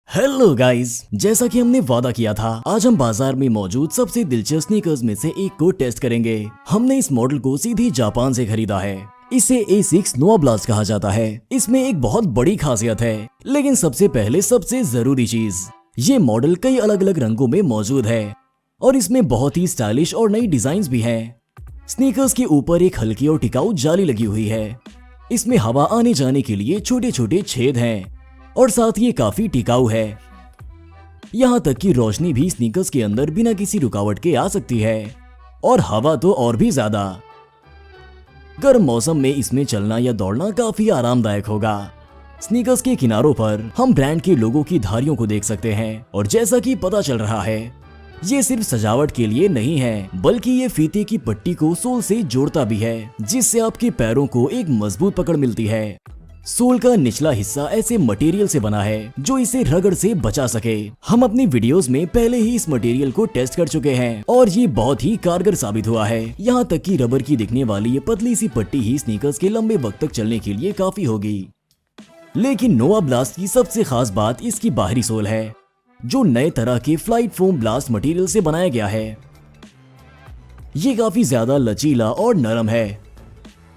Hello guys, जैसा कि हमने वादा किया था, आज हम बाजार में मौजूद सबसे दिलचस्प स्नीकर्स में से एक को टेस्ट करेंगे। हमने इस मॉडल को सीधी जापान से खरीदा है। इसे A6 नोवा ब्लास्ट कहा जाता है। इसमें एक बहुत बड़ी खासियत है, लेकिन सबसे पहले सबसे जरूरी चीज, ये मॉडल कई अलग अलग रंगों में मौजूद है और इसमें बहुत ही स्टाइलिश और नई डिजाइन भी हैं। स्नीकर्स के ऊपर एक हल्की और टिकाऊ जाली लगी हुई है। इसमें हवा आने जाने के लिए छोटे छोटे छेद हैं और साथ ये काफी टिकाऊ है। यहाँ तक कि रोशनी भी स्नीकर्स के अंदर बिना किसी रुकावट के आ सकती है और हवा तो और भी ज्यादा। गर्म मौसम में इसमें चलना या दौड़ना काफी आरामदायक होगा। स्नीकर्स के किनारों पर हम ब्रांड के लोगों की धारियों को देख सकते हैं और जैसा कि पता चल रहा है, ये सिर्फ सजावट के लिए नहीं है, बल्कि ये फीते की पट्टी को सोल से जोड़ता भी है, जिससे आपके पैरों को एक मजबूत पकड़ मिलती है। सोल का निचला हिस्सा ऐसे मटेरियल से बना है जो इसे रगड़ से बचा सके। हम अपनी वीडियोस में पहले ही इस मटेरियल को टेस्ट कर चुके हैं और ये बहुत ही कारगर साबित हुआ है। यहाँ तक कि रबर की दिखने वाली ये पतली सी पट्टी ही स्नीकर्स के लंबे वक्त तक चलने के लिए काफी होगी। लेकिन नोवा ब्लास्ट की सबसे खास बात इसकी बाहरी सोल है, जो नए तरह के फ्लाइट फोम ब्लास्ट मटेरियल से बनाया गया है। ये काफी ज्यादा लचीला और नरम है,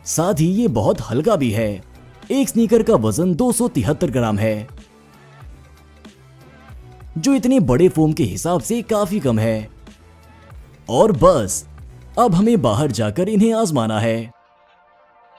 साथ ही ये बहुत हल्का भी है। एक स्नीकर का वजन 273 ग्राम है, जो इतने बड़े फोम के हिसाब से काफी कम है। और बस अब हमें बाहर जाकर इन्हें आजमाना है।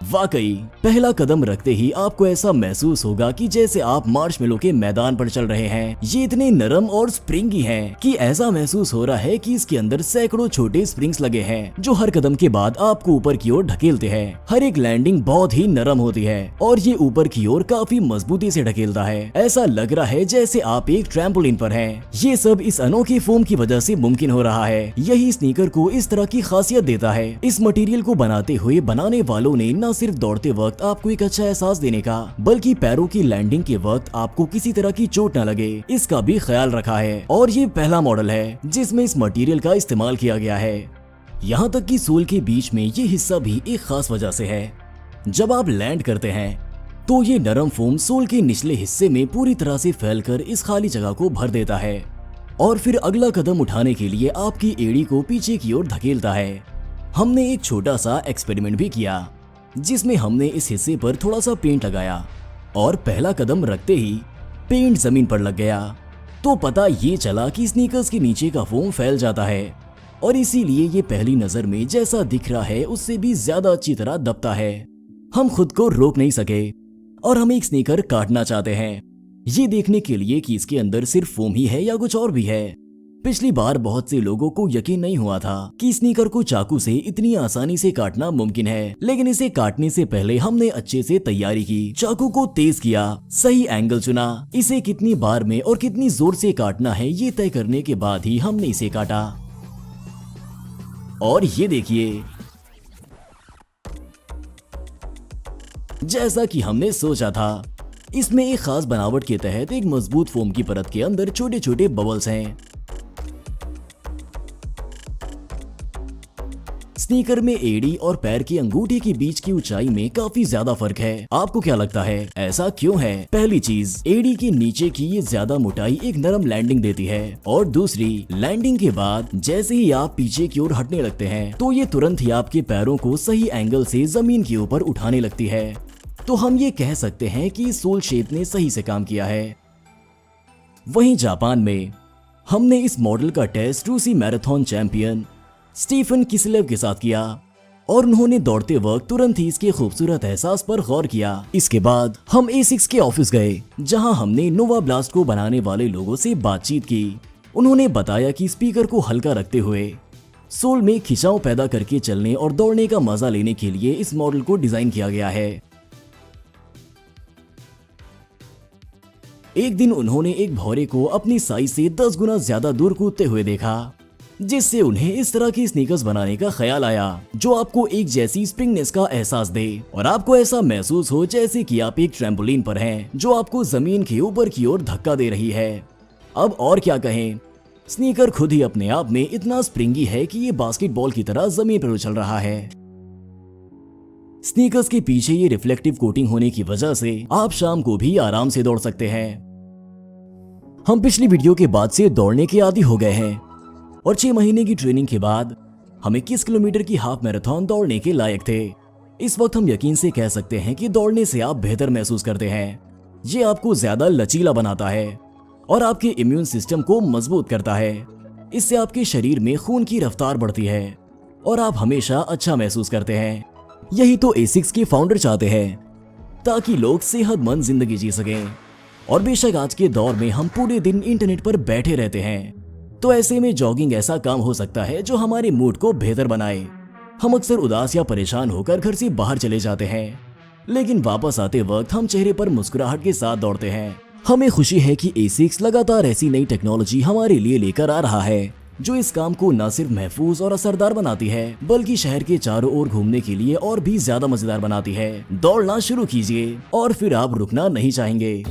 वाकई पहला कदम रखते ही आपको ऐसा महसूस होगा कि जैसे आप मार्शमेलो के मैदान पर चल रहे हैं। ये इतने नरम और स्प्रिंगी हैं कि ऐसा महसूस हो रहा है कि इसके अंदर सैकड़ों छोटे स्प्रिंग्स लगे हैं, जो हर कदम के बाद आपको ऊपर की ओर ढकेलते हैं। हर एक लैंडिंग बहुत ही नरम होती है और ये ऊपर की ओर काफी मजबूती से ढकेलता है। ऐसा लग रहा है जैसे आप एक ट्रैम्पोलिन पर हैं। ये सब इस अनोखे फोम की वजह से मुमकिन हो रहा है। यही स्नीकर को इस तरह की खासियत देता है। इस मटेरियल को बनाते हुए बनाने वालों ने न सिर्फ दौड़ते वक्त आपको एक अच्छा एहसास देने का, बल्कि पैरों की लैंडिंग के वक्त आपको किसी तरह की चोट न लगे, इसका भी ख्याल रखा है। और ये पहला मॉडल है जिसमें इस मटेरियल का इस्तेमाल किया गया है। यहाँ तक कि सोल के बीच में ये हिस्सा भी एक खास वजह से है। जब आप लैंड करते हैं तो ये नरम फोम सोल के निचले हिस्से में पूरी तरह से फैलकर इस खाली जगह को भर देता है और फिर अगला कदम उठाने के लिए आपकी एड़ी को पीछे की ओर धकेलता है। हमने एक छोटा सा एक्सपेरिमेंट भी किया, जिसमें हमने इस हिस्से पर थोड़ा सा पेंट लगाया और पहला कदम रखते ही पेंट जमीन पर लग गया। तो पता ये चला कि स्नीकर्स के नीचे का फोम फैल जाता है और इसीलिए ये पहली नजर में जैसा दिख रहा है उससे भी ज्यादा अच्छी तरह दबता है। हम खुद को रोक नहीं सके और हम एक स्नीकर काटना चाहते हैं, ये देखने के लिए कि इसके अंदर सिर्फ फोम ही है या कुछ और भी है। पिछली बार बहुत से लोगों को यकीन नहीं हुआ था कि स्नीकर को चाकू से इतनी आसानी से काटना मुमकिन है, लेकिन इसे काटने से पहले हमने अच्छे से तैयारी की। चाकू को तेज किया, सही एंगल चुना, इसे कितनी बार में और कितनी जोर से काटना है ये तय करने के बाद ही हमने इसे काटा। और ये देखिए, जैसा कि हमने सोचा था, इसमें एक खास बनावट के तहत एक मजबूत फोम की परत के अंदर छोटे छोटे बबल्स हैं। स्नीकर में एड़ी और पैर की अंगूठे के बीच की ऊंचाई में काफी ज्यादा फर्क है। आपको क्या लगता है ऐसा क्यों है? पहली चीज, एड़ी के नीचे की ये ज्यादा मोटाई एक नरम लैंडिंग देती है और दूसरी, लैंडिंग के बाद जैसे ही आप पीछे की ओर हटने लगते हैं तो ये तुरंत ही आपके पैरों को सही एंगल से जमीन के ऊपर उठाने लगती है। तो हम ये कह सकते हैं कि सोल शेप ने सही से काम किया है। वहीं जापान में हमने इस मॉडल का टेस्ट रूसी मैराथन चैंपियन स्टीफन किसलेव के साथ किया और उन्होंने दौड़ते वक्त तुरंत ही इसके खूबसूरत एहसास पर गौर किया। इसके बाद हम A6 के ऑफिस गए, जहां हमने नोवा ब्लास्ट को बनाने वाले लोगों से बातचीत की। उन्होंने बताया कि स्पीकर को हल्का रखते हुए सोल में खिंचाव पैदा करके चलने और दौड़ने का मजा लेने के लिए इस मॉडल को डिजाइन किया गया है। एक दिन उन्होंने एक भौरे को अपनी साइज से 10 गुना ज्यादा दूर कूदते हुए देखा, जिससे उन्हें इस तरह की स्नीकर्स बनाने का ख्याल आया जो आपको एक जैसी स्प्रिंगनेस का एहसास दे और आपको ऐसा महसूस हो जैसे कि आप एक ट्रैम्पोलिन पर हैं, जो आपको जमीन के ऊपर की ओर धक्का दे रही है। अब और क्या कहें, स्नीकर खुद ही अपने आप में इतना स्प्रिंगी है कि ये बास्केटबॉल की तरह जमीन पर उछल रहा है। स्नीकर्स के पीछे ये रिफ्लेक्टिव कोटिंग होने की वजह से आप शाम को भी आराम से दौड़ सकते हैं। हम पिछली वीडियो के बाद से दौड़ने के आदी हो गए हैं और 6 महीने की ट्रेनिंग के बाद हम 21 किलोमीटर की हाफ मैराथन दौड़ने के लायक थे। इस वक्त हम यकीन से कह सकते हैं कि दौड़ने से आप बेहतर महसूस करते हैं। ये आपको ज्यादा लचीला बनाता है और आपके इम्यून सिस्टम को मजबूत करता है। इससे आपके शरीर में खून की रफ्तार बढ़ती है और आप हमेशा अच्छा महसूस करते हैं। यही तो एसिक्स के फाउंडर चाहते हैं, ताकि लोग सेहतमंद जिंदगी जी सकें। और बेशक आज के दौर में हम पूरे दिन इंटरनेट पर बैठे रहते हैं, तो ऐसे में जॉगिंग ऐसा काम हो सकता है जो हमारे मूड को बेहतर बनाए। हम अक्सर उदास या परेशान होकर घर से बाहर चले जाते हैं, लेकिन वापस आते वक्त हम चेहरे पर मुस्कुराहट के साथ दौड़ते हैं। हमें खुशी है कि एसिक्स लगातार ऐसी नई टेक्नोलॉजी हमारे लिए लेकर आ रहा है, जो इस काम को न सिर्फ महफूज और असरदार बनाती है, बल्कि शहर के चारों ओर घूमने के लिए और भी ज्यादा मजेदार बनाती है। दौड़ना शुरू कीजिए और फिर आप रुकना नहीं चाहेंगे।